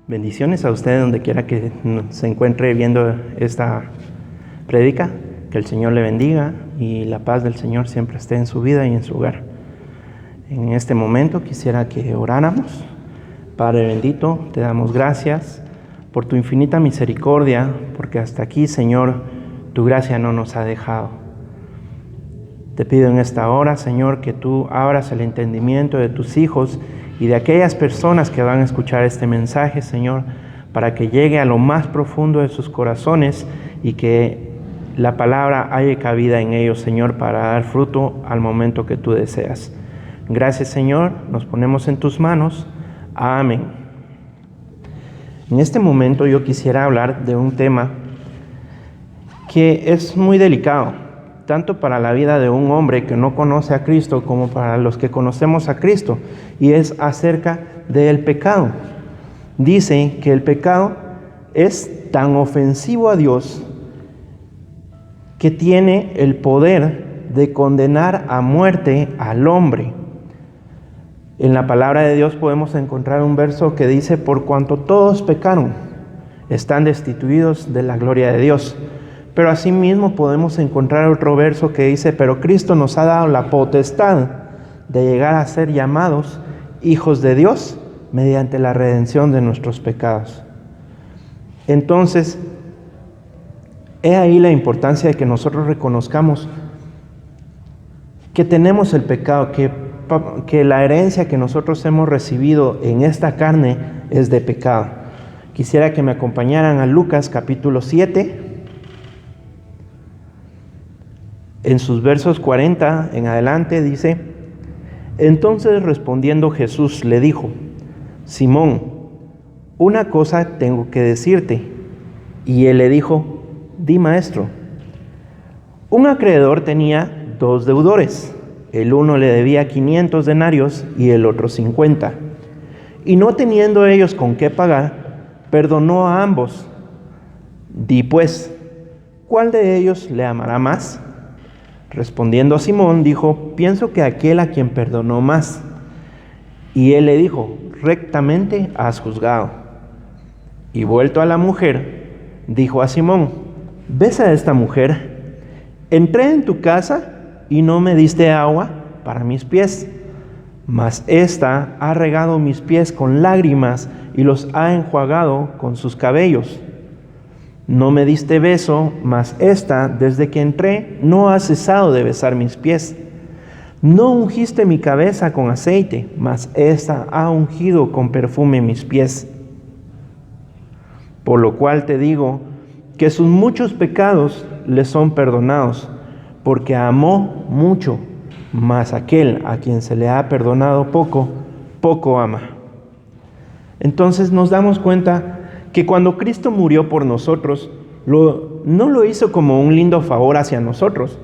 Bendiciones a usted donde quiera que se encuentre viendo esta prédica. Que el Señor le bendiga y la paz del Señor siempre esté en su vida y en su hogar. En este momento quisiera que oráramos. Padre bendito, te damos gracias por tu infinita misericordia, porque hasta aquí, Señor, tu gracia no nos ha dejado. Te pido en esta hora, Señor, que tú abras el entendimiento de tus hijos y de aquellas personas que van a escuchar este mensaje, Señor, para que llegue a lo más profundo de sus corazones y que la palabra haya cabida en ellos, Señor, para dar fruto al momento que tú deseas. Gracias, Señor, nos ponemos en tus manos. Amén. En este momento yo quisiera hablar de un tema que es muy delicado, tanto para la vida de un hombre que no conoce a Cristo como para los que conocemos a Cristo, y es acerca del pecado. Dice que el pecado es tan ofensivo a Dios que tiene el poder de condenar a muerte al hombre. En la palabra de Dios podemos encontrar un verso que dice: por cuanto todos pecaron, están destituidos de la gloria de Dios. Pero asimismo podemos encontrar otro verso que dice: pero Cristo nos ha dado la potestad de llegar a ser llamados hijos de Dios mediante la redención de nuestros pecados. Entonces, he ahí la importancia de que nosotros reconozcamos que tenemos el pecado, que la herencia que nosotros hemos recibido en esta carne es de pecado. Quisiera que me acompañaran a Lucas capítulo 7, en sus versos 40 en adelante dice: entonces respondiendo Jesús le dijo: Simón, una cosa tengo que decirte. Y él le dijo: di, maestro. Un acreedor tenía 2 deudores. El uno le debía 500 denarios y el otro 50. Y no teniendo ellos con qué pagar, perdonó a ambos. Di pues, ¿cuál de ellos le amará más? Respondiendo Simón dijo: pienso que aquel a quien perdonó más. Y él le dijo: rectamente has juzgado. Y vuelto a la mujer, dijo a Simón: ¿ves a esta mujer? Entré en tu casa y no me diste agua para mis pies, mas ésta ha regado mis pies con lágrimas y los ha enjuagado con sus cabellos. No me diste beso, mas ésta, desde que entré, no ha cesado de besar mis pies. No ungiste mi cabeza con aceite, mas ésta ha ungido con perfume mis pies. Por lo cual te digo que sus muchos pecados le son perdonados, porque amó mucho, mas aquel a quien se le ha perdonado poco, poco ama. Entonces nos damos cuenta que cuando Cristo murió por nosotros, no lo hizo como un lindo favor hacia nosotros,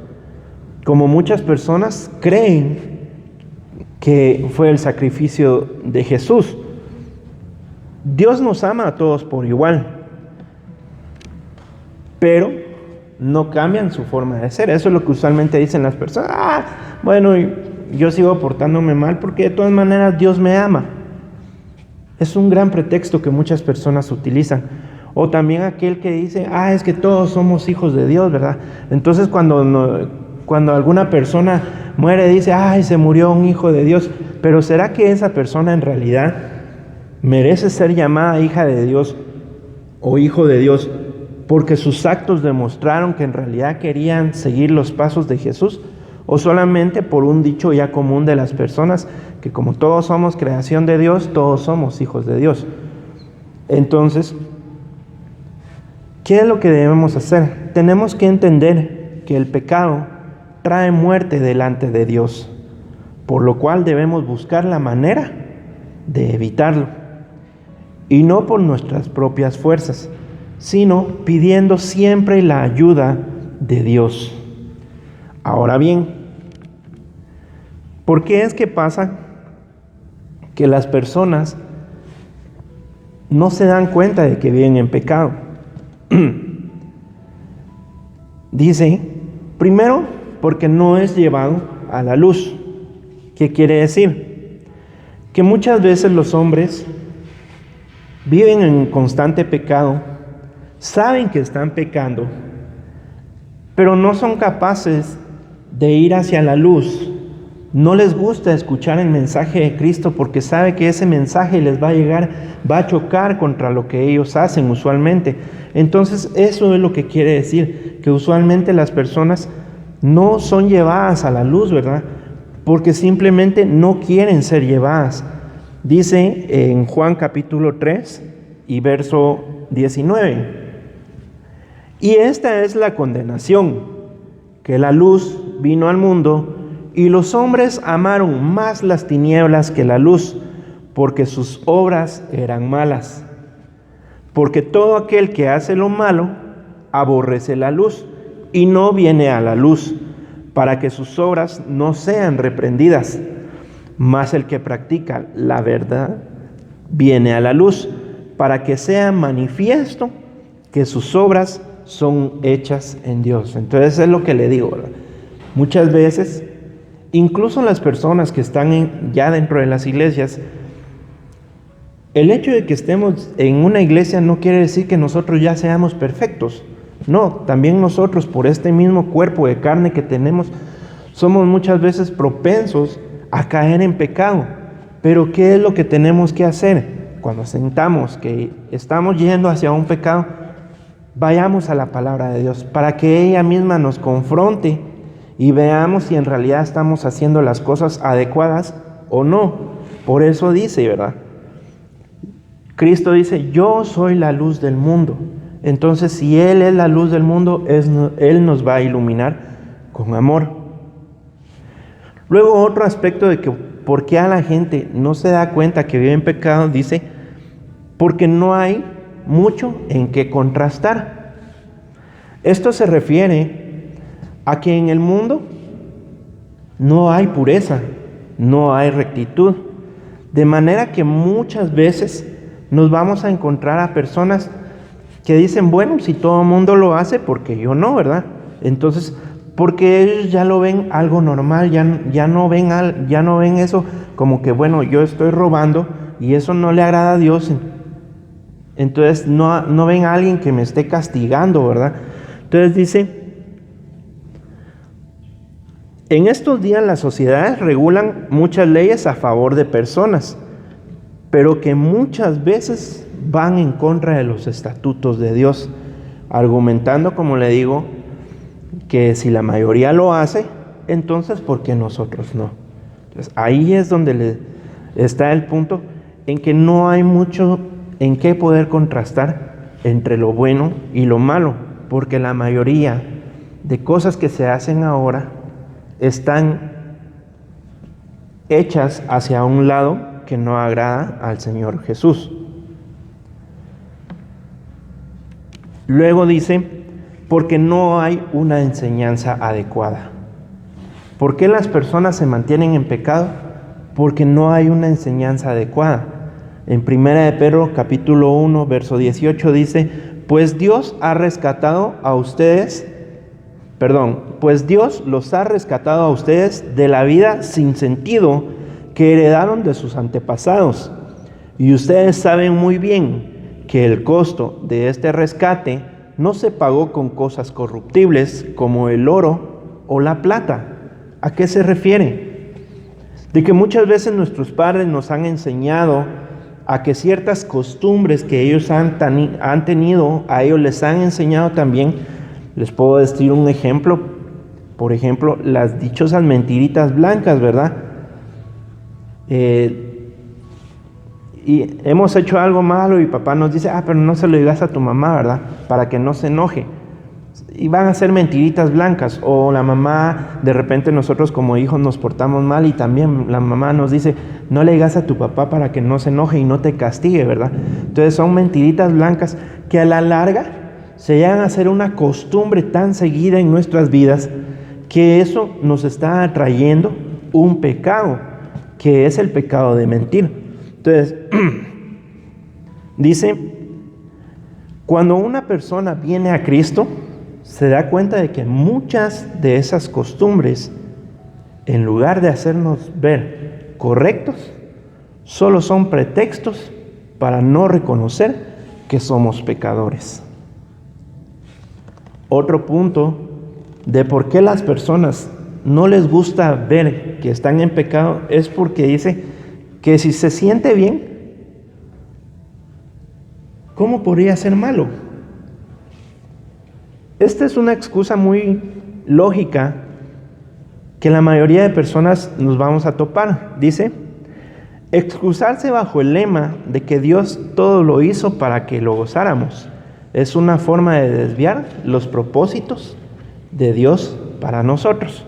como muchas personas creen que fue el sacrificio de Jesús. Dios nos ama a todos por igual, pero no cambian su forma de ser. Eso es lo que usualmente dicen las personas: bueno, yo sigo portándome mal porque de todas maneras Dios me ama. Es un gran pretexto que muchas personas utilizan. O también aquel que dice: es que todos somos hijos de Dios, ¿verdad? Entonces cuando alguna persona muere dice: se murió un hijo de Dios. Pero ¿será que esa persona en realidad merece ser llamada hija de Dios o hijo de Dios porque sus actos demostraron que en realidad querían seguir los pasos de Jesús? ¿O solamente por un dicho ya común de las personas, que como todos somos creación de Dios, todos somos hijos de Dios? Entonces, ¿qué es lo que debemos hacer? Tenemos que entender que el pecado trae muerte delante de Dios, por lo cual debemos buscar la manera de evitarlo, y no por nuestras propias fuerzas, sino pidiendo siempre la ayuda de Dios. Ahora bien, ¿por qué es que pasa que las personas no se dan cuenta de que viven en pecado? Dice, primero, porque no es llevado a la luz. ¿Qué quiere decir? Que muchas veces los hombres viven en constante pecado, saben que están pecando, pero no son capaces de ir hacia la luz. No les gusta escuchar el mensaje de Cristo porque sabe que ese mensaje les va a llegar, va a chocar contra lo que ellos hacen usualmente. Entonces eso es lo que quiere decir, que usualmente las personas no son llevadas a la luz, ¿verdad? Porque simplemente no quieren ser llevadas. Dice en Juan capítulo 3 y verso 19: y esta es la condenación, que la luz vino al mundo, y los hombres amaron más las tinieblas que la luz, porque sus obras eran malas. Porque todo aquel que hace lo malo, aborrece la luz, y no viene a la luz, para que sus obras no sean reprendidas. Mas el que practica la verdad, viene a la luz, para que sea manifiesto que sus obras son hechas en Dios. Entonces es lo que le digo, ¿verdad? Muchas veces, incluso las personas que están ya dentro de las iglesias, el hecho de que estemos en una iglesia no quiere decir que nosotros ya seamos perfectos. No, también nosotros, por este mismo cuerpo de carne que tenemos, somos muchas veces propensos a caer en pecado. Pero ¿qué es lo que tenemos que hacer? Cuando sentamos que estamos yendo hacia un pecado, vayamos a la palabra de Dios para que ella misma nos confronte y veamos si en realidad estamos haciendo las cosas adecuadas o no. Por eso dice, ¿verdad? Cristo dice: yo soy la luz del mundo. Entonces, si Él es la luz del mundo, Él nos va a iluminar con amor. Luego, otro aspecto de que por qué a la gente no se da cuenta que vive en pecado, dice: porque no hay mucho en qué contrastar. Esto se refiere a que en el mundo no hay pureza, no hay rectitud, de manera que muchas veces nos vamos a encontrar a personas que dicen: bueno, si todo el mundo lo hace, ¿por qué yo no, verdad? Entonces, porque ellos ya lo ven algo normal, ya no ven eso como que, bueno, yo estoy robando y eso no le agrada a Dios, entonces no ven a alguien que me esté castigando, ¿verdad? Entonces dice: en estos días las sociedades regulan muchas leyes a favor de personas, pero que muchas veces van en contra de los estatutos de Dios, argumentando, como le digo, que si la mayoría lo hace, entonces ¿por qué nosotros no? Entonces ahí es donde está el punto en que no hay mucho en qué poder contrastar entre lo bueno y lo malo, porque la mayoría de cosas que se hacen ahora están hechas hacia un lado que no agrada al Señor Jesús. Luego dice: porque no hay una enseñanza adecuada. ¿Por qué las personas se mantienen en pecado? Porque no hay una enseñanza adecuada. En 1 de Pedro capítulo 1 verso 18 dice: pues Dios los ha rescatado a ustedes de la vida sin sentido que heredaron de sus antepasados. Y ustedes saben muy bien que el costo de este rescate no se pagó con cosas corruptibles como el oro o la plata. ¿A qué se refiere? De que muchas veces nuestros padres nos han enseñado a que ciertas costumbres que ellos han tenido, a ellos les han enseñado también. Les puedo decir un ejemplo, por ejemplo, las dichosas mentiritas blancas, ¿verdad? Y hemos hecho algo malo y papá nos dice: pero no se lo digas a tu mamá, ¿verdad? Para que no se enoje. Y van a ser mentiritas blancas. O la mamá, de repente nosotros como hijos nos portamos mal y también la mamá nos dice: no le digas a tu papá para que no se enoje y no te castigue, ¿verdad? Entonces son mentiritas blancas que a la larga se llegan a hacer una costumbre tan seguida en nuestras vidas que eso nos está atrayendo un pecado, que es el pecado de mentir. Entonces, dice: cuando una persona viene a Cristo, se da cuenta de que muchas de esas costumbres, en lugar de hacernos ver correctos, solo son pretextos para no reconocer que somos pecadores. Otro punto de por qué las personas no les gusta ver que están en pecado es porque dice que si se siente bien, ¿cómo podría ser malo? Esta es una excusa muy lógica que la mayoría de personas nos vamos a topar. Dice, excusarse bajo el lema de que Dios todo lo hizo para que lo gozáramos es una forma de desviar los propósitos de Dios para nosotros.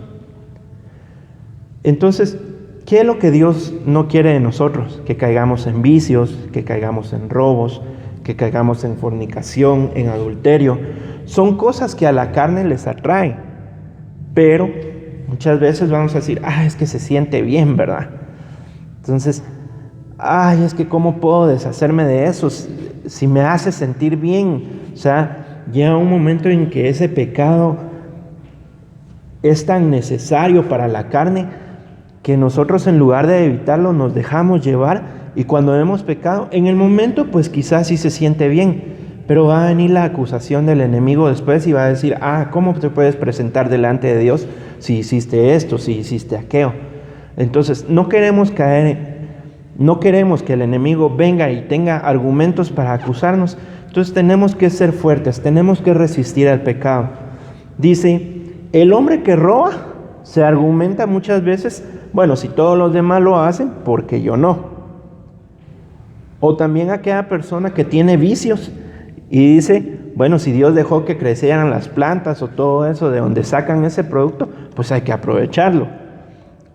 Entonces, ¿qué es lo que Dios no quiere de nosotros? Que caigamos en vicios, que caigamos en robos, que caigamos en fornicación, en adulterio. Son cosas que a la carne les atrae, pero muchas veces vamos a decir, es que se siente bien, ¿verdad? Entonces, es que ¿cómo puedo deshacerme de eso? Si me hace sentir bien. O sea, llega un momento en que ese pecado es tan necesario para la carne que nosotros, en lugar de evitarlo, nos dejamos llevar, y cuando hemos pecado, en el momento pues quizás sí se siente bien, pero va a venir la acusación del enemigo después y va a decir, ¿cómo te puedes presentar delante de Dios si hiciste esto, si hiciste aquello? Entonces no queremos que el enemigo venga y tenga argumentos para acusarnos. Entonces tenemos que ser fuertes, tenemos que resistir al pecado. Dice, el hombre que roba, se argumenta muchas veces, bueno, si todos los demás lo hacen, ¿por qué yo no? O también aquella persona que tiene vicios y dice, bueno, si Dios dejó que crecieran las plantas o todo eso de donde sacan ese producto, pues hay que aprovecharlo.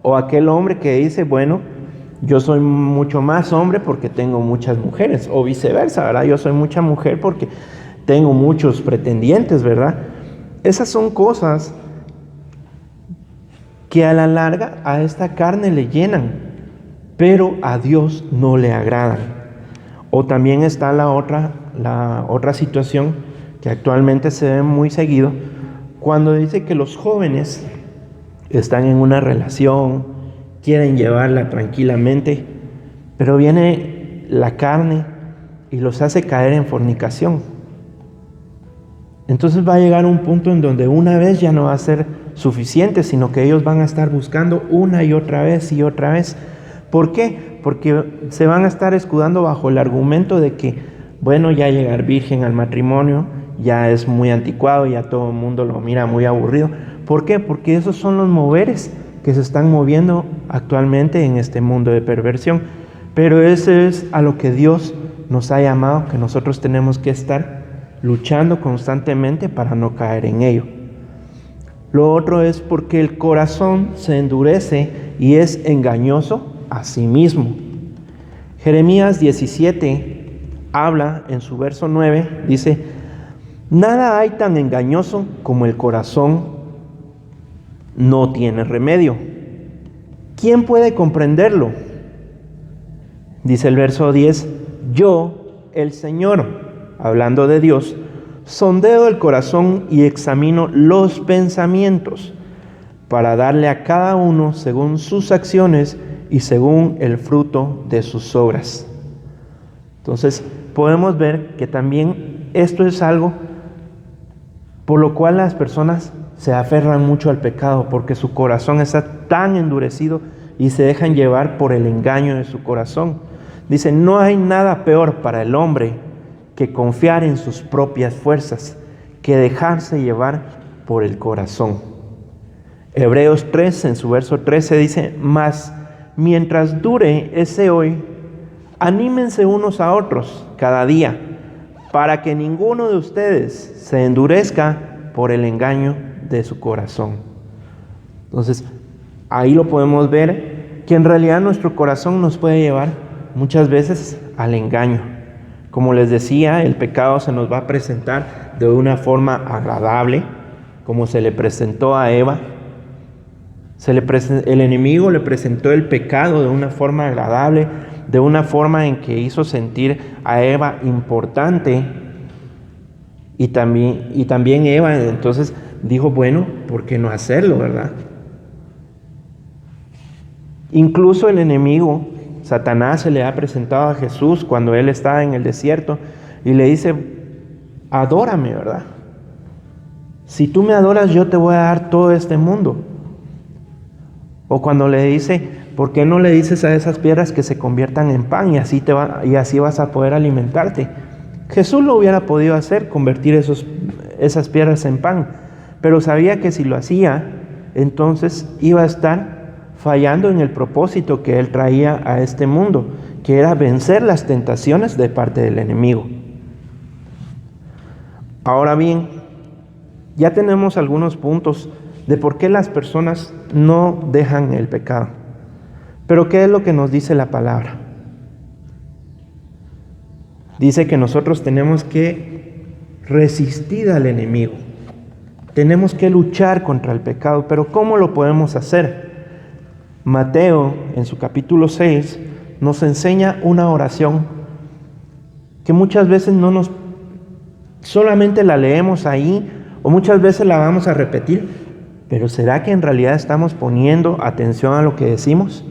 O aquel hombre que dice, bueno, yo soy mucho más hombre porque tengo muchas mujeres, o viceversa, ¿verdad? Yo soy mucha mujer porque tengo muchos pretendientes, ¿verdad? Esas son cosas que a la larga a esta carne le llenan, pero a Dios no le agradan. O también está la otra situación que actualmente se ve muy seguido, cuando dice que los jóvenes están en una relación, quieren llevarla tranquilamente, pero viene la carne y los hace caer en fornicación. Entonces va a llegar un punto en donde una vez ya no va a ser suficiente, sino que ellos van a estar buscando una y otra vez y otra vez. ¿Por qué? Porque se van a estar escudando bajo el argumento de que, bueno, ya llegar virgen al matrimonio ya es muy anticuado, ya todo el mundo lo mira muy aburrido. ¿Por qué? Porque esos son los moveres que se están moviendo actualmente en este mundo de perversión. Pero ese es a lo que Dios nos ha llamado, que nosotros tenemos que estar luchando constantemente para no caer en ello. Lo otro es porque el corazón se endurece y es engañoso a sí mismo. Jeremías 17 habla en su verso 9, dice, nada hay tan engañoso como el corazón no tiene remedio. ¿Quién puede comprenderlo? Dice el verso 10, yo, el Señor, hablando de Dios, sondeo el corazón y examino los pensamientos para darle a cada uno según sus acciones y según el fruto de sus obras. Entonces podemos ver que también esto es algo por lo cual las personas se aferran mucho al pecado, porque su corazón está tan endurecido y se dejan llevar por el engaño de su corazón. Dice, no hay nada peor para el hombre que confiar en sus propias fuerzas, que dejarse llevar por el corazón. Hebreos 3, en su verso 13 dice, mas mientras dure ese hoy, anímense unos a otros cada día, para que ninguno de ustedes se endurezca por el engaño de su corazón. Entonces, ahí lo podemos ver, que en realidad nuestro corazón nos puede llevar muchas veces al engaño. Como les decía, el pecado se nos va a presentar de una forma agradable, como se le presentó a Eva. El enemigo le presentó el pecado de una forma agradable, de una forma en que hizo sentir a Eva importante, y también Eva entonces dijo, bueno, ¿por qué no hacerlo, verdad? Incluso el enemigo Satanás se le ha presentado a Jesús cuando él estaba en el desierto y le dice, adórame, ¿verdad? Si tú me adoras, yo te voy a dar todo este mundo. O cuando le dice, ¿por qué no le dices a esas piedras que se conviertan en pan y así vas a poder alimentarte? Jesús lo hubiera podido hacer, convertir esas piedras en pan, pero sabía que si lo hacía, entonces iba a estar fallando en el propósito que él traía a este mundo, que era vencer las tentaciones de parte del enemigo. Ahora bien, ya tenemos algunos puntos de por qué las personas no dejan el pecado. Pero ¿qué es lo que nos dice la palabra? Dice que nosotros tenemos que resistir al enemigo. Tenemos que luchar contra el pecado, pero ¿cómo lo podemos hacer? Mateo, en su capítulo 6, nos enseña una oración que muchas veces solamente la leemos ahí, o muchas veces la vamos a repetir, pero ¿será que en realidad estamos poniendo atención a lo que decimos?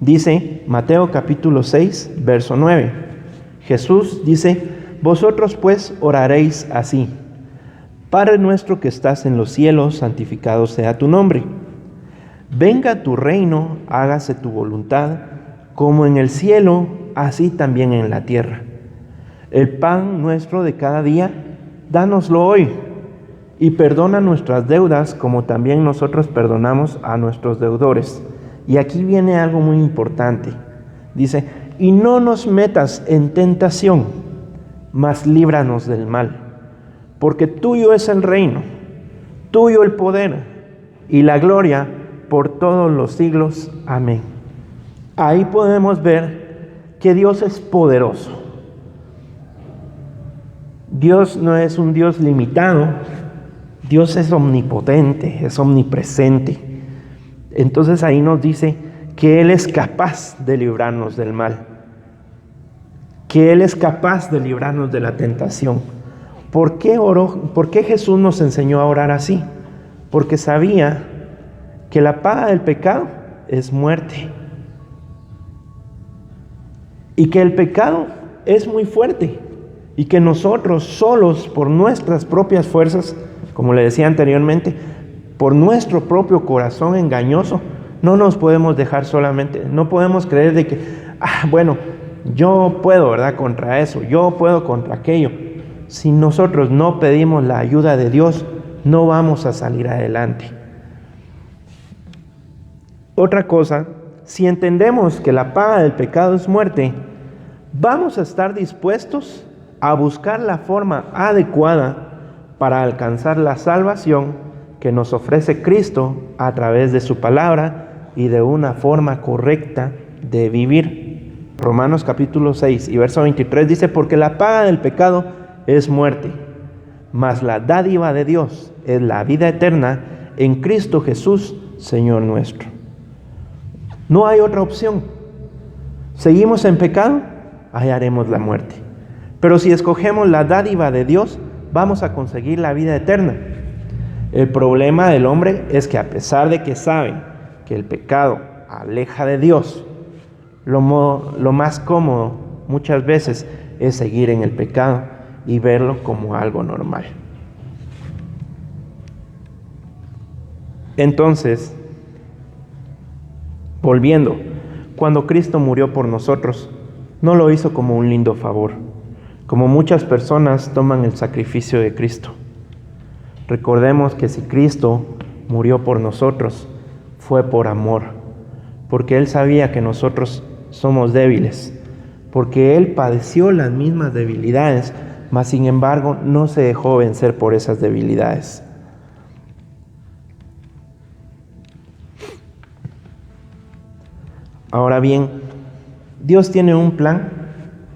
Dice Mateo capítulo 6, verso 9. Jesús dice, vosotros pues oraréis así: Padre nuestro que estás en los cielos, santificado sea tu nombre. Venga tu reino, hágase tu voluntad, como en el cielo, así también en la tierra. El pan nuestro de cada día, dánoslo hoy, y perdona nuestras deudas, como también nosotros perdonamos a nuestros deudores. Y aquí viene algo muy importante. Dice, y no nos metas en tentación, mas líbranos del mal, porque tuyo es el reino, tuyo el poder y la gloria por todos los siglos. Amén. Ahí podemos ver que Dios es poderoso. Dios no es un Dios limitado, Dios es omnipotente, es omnipresente. Entonces ahí nos dice que Él es capaz de librarnos del mal, que Él es capaz de librarnos de la tentación. ¿Por qué oró? ¿Por qué Jesús nos enseñó a orar así? Porque sabía que la paga del pecado es muerte. Y que el pecado es muy fuerte. Y que nosotros solos, por nuestras propias fuerzas, como le decía anteriormente, por nuestro propio corazón engañoso, no nos podemos dejar solamente, no podemos creer de que, bueno, yo puedo, ¿verdad?, contra eso, yo puedo contra aquello. Si nosotros no pedimos la ayuda de Dios, no vamos a salir adelante. Otra cosa, si entendemos que la paga del pecado es muerte, vamos a estar dispuestos a buscar la forma adecuada para alcanzar la salvación que nos ofrece Cristo a través de su palabra y de una forma correcta de vivir. Romanos capítulo 6 y verso 23 dice, porque la paga del pecado es muerte, mas la dádiva de Dios es la vida eterna en Cristo Jesús, Señor nuestro. No hay otra opción. ¿Seguimos en pecado? Hallaremos la muerte. Pero si escogemos la dádiva de Dios, vamos a conseguir la vida eterna. El problema del hombre es que a pesar de que saben que el pecado aleja de Dios, lo más cómodo muchas veces es seguir en el pecado y verlo como algo normal. Entonces, volviendo, cuando Cristo murió por nosotros, no lo hizo como un lindo favor, como muchas personas toman el sacrificio de Cristo. Recordemos que si Cristo murió por nosotros, fue por amor, porque Él sabía que nosotros somos débiles, porque Él padeció las mismas debilidades, mas sin embargo no se dejó vencer por esas debilidades. Ahora bien, Dios tiene un plan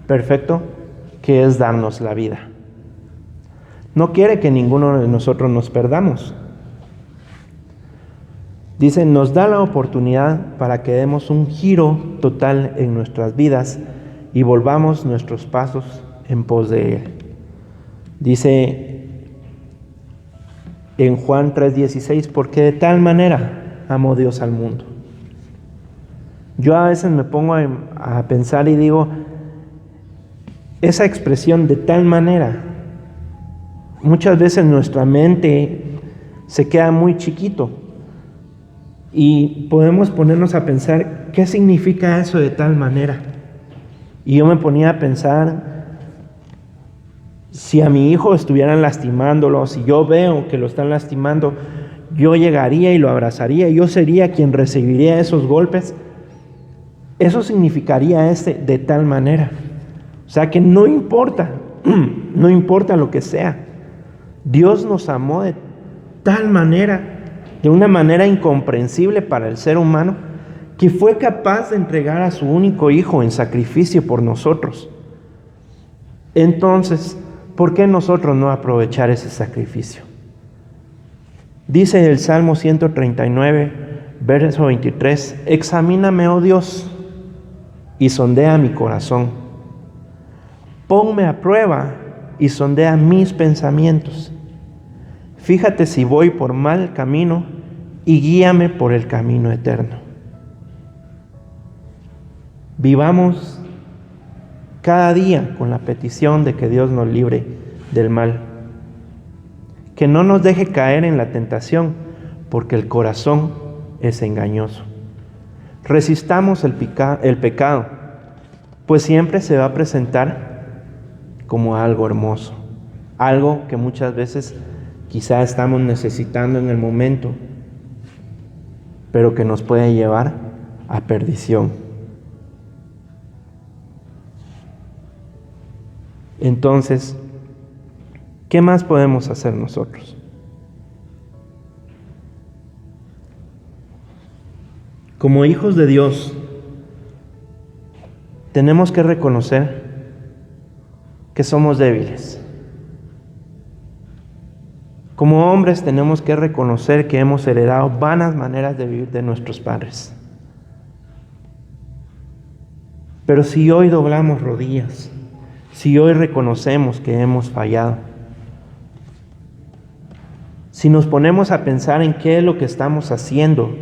perfecto que es darnos la vida. No quiere que ninguno de nosotros nos perdamos. Dice, nos da la oportunidad para que demos un giro total en nuestras vidas y volvamos nuestros pasos en pos de Él. Dice en Juan 3:16, porque de tal manera amó Dios al mundo, Yo a veces me pongo a pensar y digo, esa expresión de tal manera, muchas veces nuestra mente se queda muy chiquito y podemos ponernos a pensar, ¿qué significa eso de tal manera? Y yo me ponía a pensar, si a mi hijo estuvieran lastimándolo, si yo veo que lo están lastimando, yo llegaría y lo abrazaría, yo sería quien recibiría esos golpes. Eso significaría de tal manera. O sea que no importa, no importa lo que sea. Dios nos amó de tal manera, de una manera incomprensible para el ser humano, que fue capaz de entregar a su único hijo en sacrificio por nosotros. Entonces, ¿por qué nosotros no aprovechar ese sacrificio? Dice el Salmo 139, verso 23, examíname, oh Dios, y sondea mi corazón. Ponme a prueba y sondea mis pensamientos. Fíjate si voy por mal camino y guíame por el camino eterno. Vivamos cada día con la petición de que Dios nos libre del mal. Que no nos deje caer en la tentación, porque el corazón es engañoso. Resistamos el pecado, pues siempre se va a presentar como algo hermoso, algo que muchas veces quizá estamos necesitando en el momento, pero que nos puede llevar a perdición. Entonces, ¿qué más podemos hacer nosotros? Como hijos de Dios, tenemos que reconocer que somos débiles. Como hombres tenemos que reconocer que hemos heredado vanas maneras de vivir de nuestros padres. Pero si hoy doblamos rodillas, si hoy reconocemos que hemos fallado, si nos ponemos a pensar en qué es lo que estamos haciendo,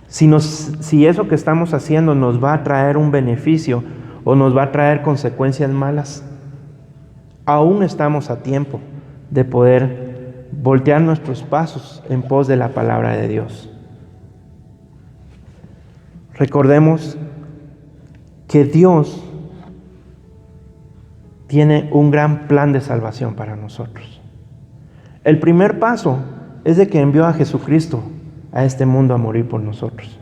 si eso que estamos haciendo nos va a traer un beneficio o nos va a traer consecuencias malas, aún estamos a tiempo de poder voltear nuestros pasos en pos de la palabra de Dios. Recordemos que Dios tiene un gran plan de salvación para nosotros. El primer paso es de que envió a Jesucristo a este mundo a morir por nosotros.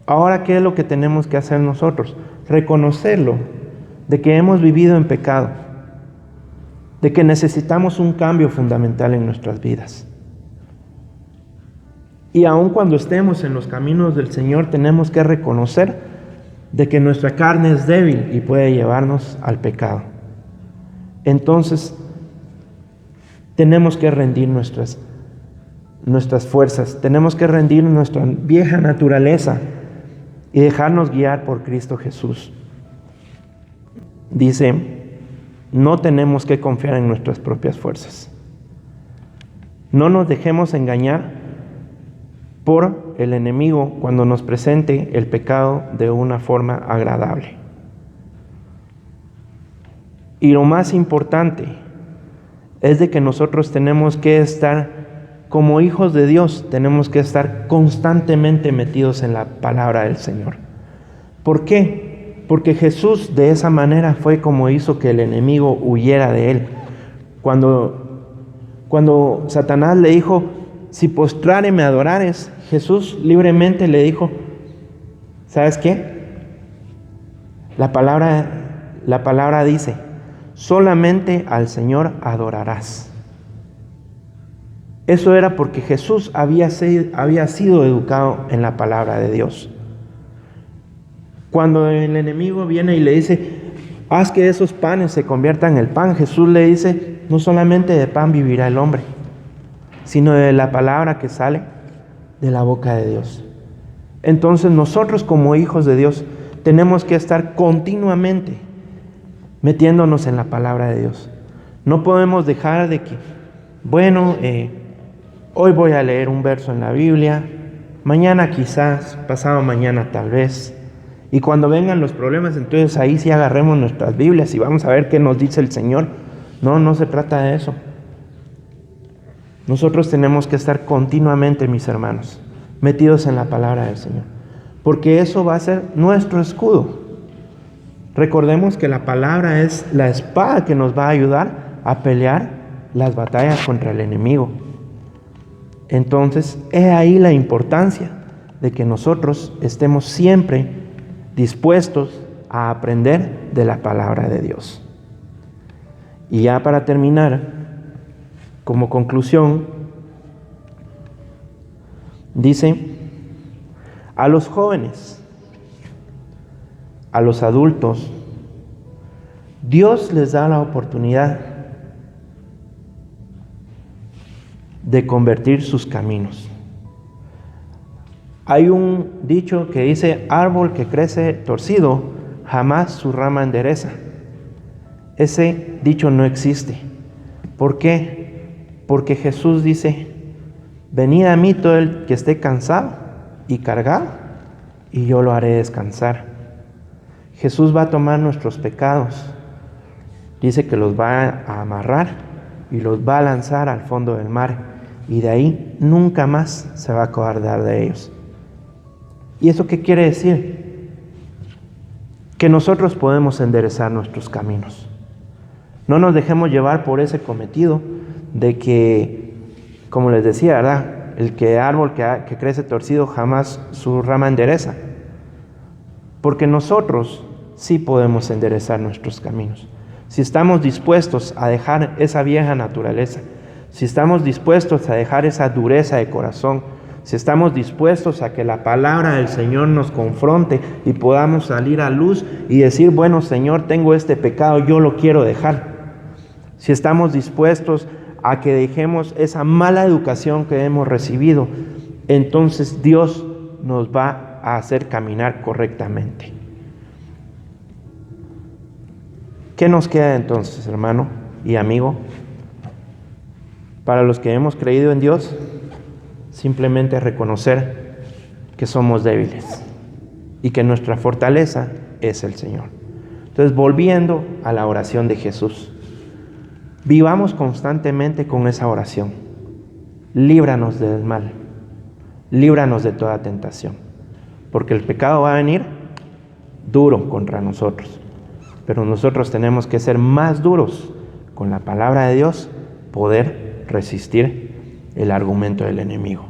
Ahora, ¿qué es lo que tenemos que hacer nosotros? Reconocerlo, de que hemos vivido en pecado, de que necesitamos un cambio fundamental en nuestras vidas. Y aun cuando estemos en los caminos del Señor, tenemos que reconocer de que nuestra carne es débil y puede llevarnos al pecado. Entonces, tenemos que rendir nuestras fuerzas, tenemos que rendir nuestra vieja naturaleza y dejarnos guiar por Cristo Jesús. Dice, no tenemos que confiar en nuestras propias fuerzas. No nos dejemos engañar por el enemigo cuando nos presente el pecado de una forma agradable. Y lo más importante es de que nosotros tenemos que estar, como hijos de Dios, tenemos que estar constantemente metidos en la palabra del Señor. ¿Por qué? Porque Jesús de esa manera fue como hizo que el enemigo huyera de él. Cuando Satanás le dijo, si postrare me adorares, Jesús libremente le dijo, ¿sabes qué? La palabra dice, solamente al Señor adorarás. Eso era porque Jesús había sido educado en la palabra de Dios. Cuando el enemigo viene y le dice, haz que esos panes se conviertan en pan, Jesús le dice, no solamente de pan vivirá el hombre, sino de la palabra que sale de la boca de Dios. Entonces nosotros como hijos de Dios tenemos que estar continuamente metiéndonos en la palabra de Dios. No podemos dejar de que, hoy voy a leer un verso en la Biblia, mañana quizás, pasado mañana tal vez. Y cuando vengan los problemas, entonces ahí sí agarremos nuestras Biblias y vamos a ver qué nos dice el Señor. No, no se trata de eso. Nosotros tenemos que estar continuamente, mis hermanos, metidos en la palabra del Señor, porque eso va a ser nuestro escudo. Recordemos que la palabra es la espada que nos va a ayudar a pelear las batallas contra el enemigo. Entonces, es ahí la importancia de que nosotros estemos siempre dispuestos a aprender de la palabra de Dios. Y ya para terminar, como conclusión, dice, a los jóvenes, a los adultos, Dios les da la oportunidad de convertir sus caminos. Hay un dicho que dice, árbol que crece torcido, jamás su rama endereza. Ese dicho no existe. ¿Por qué? Porque Jesús dice, venid a mí todo el que esté cansado y cargado, y yo lo haré descansar. Jesús va a tomar nuestros pecados. Dice que los va a amarrar y los va a lanzar al fondo del mar, y de ahí nunca más se va a acordar de ellos. ¿Y eso qué quiere decir? Que nosotros podemos enderezar nuestros caminos. No nos dejemos llevar por ese cometido de que, como les decía, ¿verdad? El que árbol que crece torcido jamás su rama endereza. Porque nosotros sí podemos enderezar nuestros caminos. Si estamos dispuestos a dejar esa vieja naturaleza, si estamos dispuestos a dejar esa dureza de corazón, si estamos dispuestos a que la palabra del Señor nos confronte y podamos salir a luz y decir, bueno, Señor, tengo este pecado, yo lo quiero dejar. Si estamos dispuestos a que dejemos esa mala educación que hemos recibido, entonces Dios nos va a hacer caminar correctamente. ¿Qué nos queda entonces, hermano y amigo? Para los que hemos creído en Dios, simplemente reconocer que somos débiles y que nuestra fortaleza es el Señor. Entonces, volviendo a la oración de Jesús, vivamos constantemente con esa oración. Líbranos del mal, líbranos de toda tentación, porque el pecado va a venir duro contra nosotros, pero nosotros tenemos que ser más duros con la palabra de Dios, poder resistir el argumento del enemigo.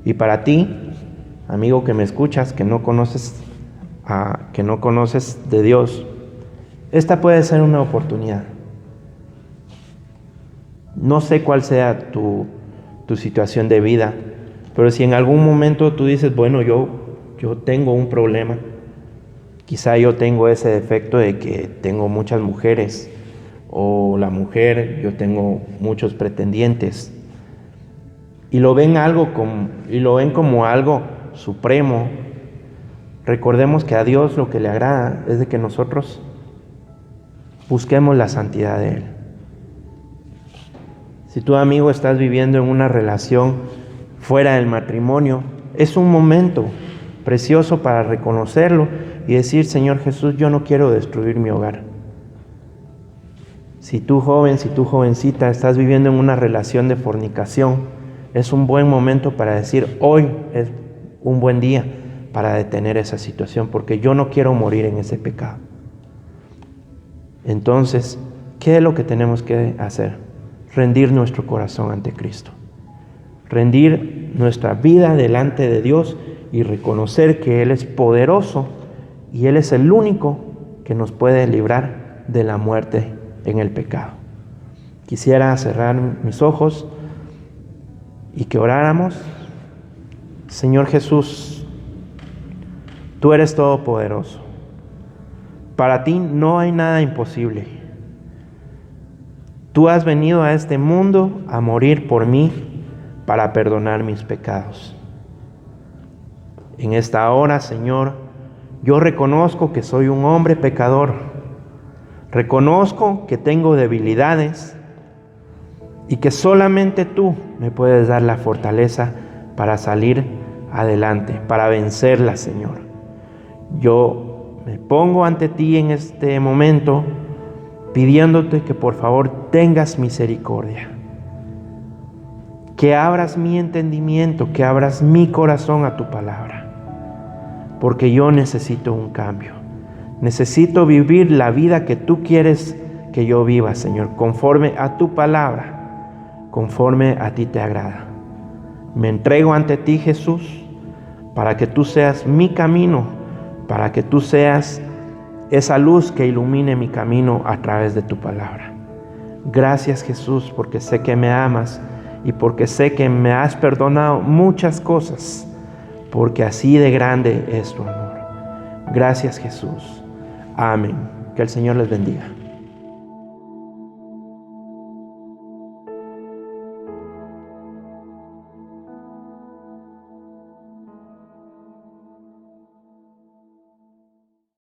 Y para ti, amigo que me escuchas, que no conoces de Dios, esta puede ser una oportunidad. No sé cuál sea tu situación de vida, pero si en algún momento tú dices, bueno, yo tengo un problema, quizá yo tengo ese defecto de que tengo muchas mujeres, o la mujer, yo tengo muchos pretendientes, y lo ven como algo supremo. Recordemos que a Dios lo que le agrada es de que nosotros busquemos la santidad de Él. Si tú, amigo, estás viviendo en una relación fuera del matrimonio, es un momento precioso para reconocerlo y decir, Señor Jesús, yo no quiero destruir mi hogar. Si tú, joven, si tú, jovencita, estás viviendo en una relación de fornicación, es un buen momento para decir, hoy es un buen día para detener esa situación, porque yo no quiero morir en ese pecado. Entonces, ¿qué es lo que tenemos que hacer? Rendir nuestro corazón ante Cristo. Rendir nuestra vida delante de Dios y reconocer que Él es poderoso y Él es el único que nos puede librar de la muerte en el pecado. Quisiera cerrar mis ojos y que oráramos. Señor Jesús, tú eres todopoderoso. Para ti no hay nada imposible. Tú has venido a este mundo a morir por mí para perdonar mis pecados. En esta hora, Señor, yo reconozco que soy un hombre pecador. Reconozco que tengo debilidades y que solamente tú me puedes dar la fortaleza para salir adelante, para vencerla, Señor. Yo me pongo ante ti en este momento, pidiéndote que por favor tengas misericordia, que abras mi entendimiento, que abras mi corazón a tu palabra, porque yo necesito un cambio. Necesito vivir la vida que tú quieres que yo viva, Señor, conforme a tu palabra, conforme a ti te agrada. Me entrego ante ti, Jesús, para que tú seas mi camino, para que tú seas esa luz que ilumine mi camino a través de tu palabra. Gracias, Jesús, porque sé que me amas y porque sé que me has perdonado muchas cosas, porque así de grande es tu amor. Gracias, Jesús. Amén. Que el Señor les bendiga.